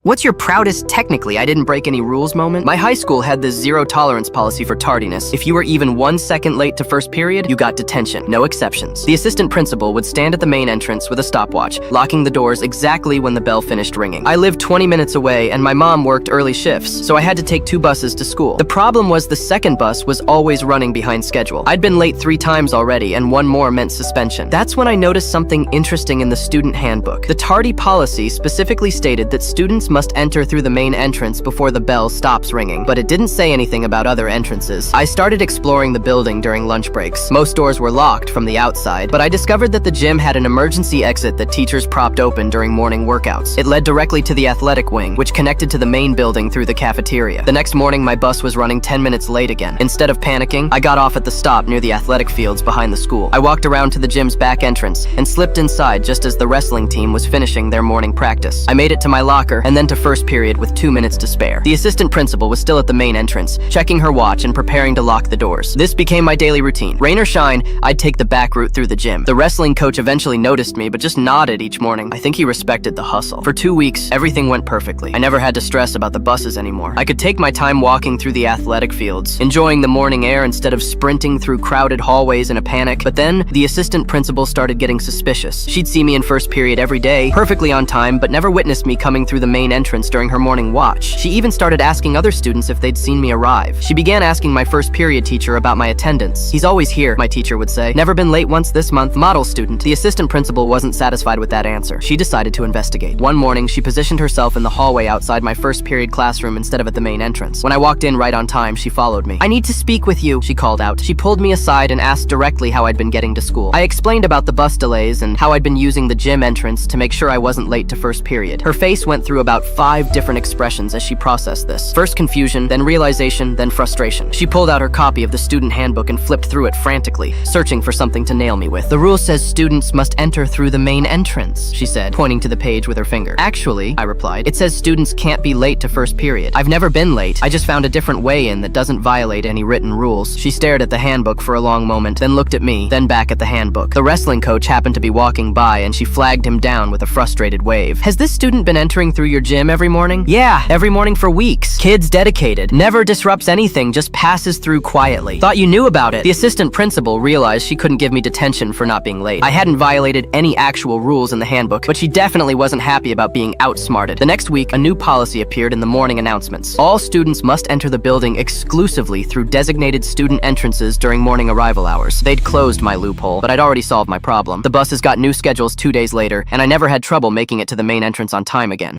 What's your proudest technically I didn't break any rules moment? My high school had this zero tolerance policy for tardiness. If you were even 1 second late to first period, you got detention. No exceptions. The assistant principal would stand at the main entrance with a stopwatch, locking the doors exactly when the bell finished ringing. I lived 20 minutes away and my mom worked early shifts, so I had to take 2 buses to school. The problem was the second bus was always running behind schedule. I'd been late 3 times already and 1 more meant suspension. That's when I noticed something interesting in the student handbook. The tardy policy specifically stated that students must enter through the main entrance before the bell stops ringing, but it didn't say anything about other entrances. I started exploring the building during lunch breaks. Most doors were locked from the outside, but I discovered that the gym had an emergency exit that teachers propped open during morning workouts. It led directly to the athletic wing, which connected to the main building through the cafeteria. The next morning, my bus was running 10 minutes late again. Instead of panicking, I got off at the stop near the athletic fields behind the school. I walked around to the gym's back entrance and slipped inside just as the wrestling team was finishing their morning practice. I made it to my locker and then to first period with 2 minutes to spare. The assistant principal was still at the main entrance, checking her watch and preparing to lock the doors. This became my daily routine. Rain or shine, I'd take the back route through the gym. The wrestling coach eventually noticed me, but just nodded each morning. I think he respected the hustle. For 2 weeks, everything went perfectly. I never had to stress about the buses anymore. I could take my time walking through the athletic fields, enjoying the morning air instead of sprinting through crowded hallways in a panic. But then, the assistant principal started getting suspicious. She'd see me in first period every day, perfectly on time, but never witnessed me coming through the main entrance during her morning watch. She even started asking other students if they'd seen me arrive. She began asking my first period teacher about my attendance. "He's always here," my teacher would say. "Never been late once this month, model student." The assistant principal wasn't satisfied with that answer. She decided to investigate. One morning, she positioned herself in the hallway outside my first period classroom instead of at the main entrance. When I walked in right on time, she followed me. "I need to speak with you," she called out. She pulled me aside and asked directly how I'd been getting to school. I explained about the bus delays and how I'd been using the gym entrance to make sure I wasn't late to first period. Her face went through about 5 different expressions as she processed this. First confusion, then realization, then frustration. She pulled out her copy of the student handbook and flipped through it frantically, searching for something to nail me with. "The rule says students must enter through the main entrance," she said, pointing to the page with her finger. "Actually," I replied, "it says students can't be late to first period. I've never been late. I just found a different way in that doesn't violate any written rules." She stared at the handbook for a long moment, then looked at me, then back at the handbook. The wrestling coach happened to be walking by and she flagged him down with a frustrated wave. "Has this student been entering through your gym every morning?" "Yeah, every morning for weeks. Kid's dedicated. Never disrupts anything, just passes through quietly." "Thought you knew about it." The assistant principal realized she couldn't give me detention for not being late. I hadn't violated any actual rules in the handbook, but she definitely wasn't happy about being outsmarted. The next week, a new policy appeared in the morning announcements. All students must enter the building exclusively through designated student entrances during morning arrival hours. They'd closed my loophole, but I'd already solved my problem. The buses got new schedules 2 days later, and I never had trouble making it to the main entrance on time again.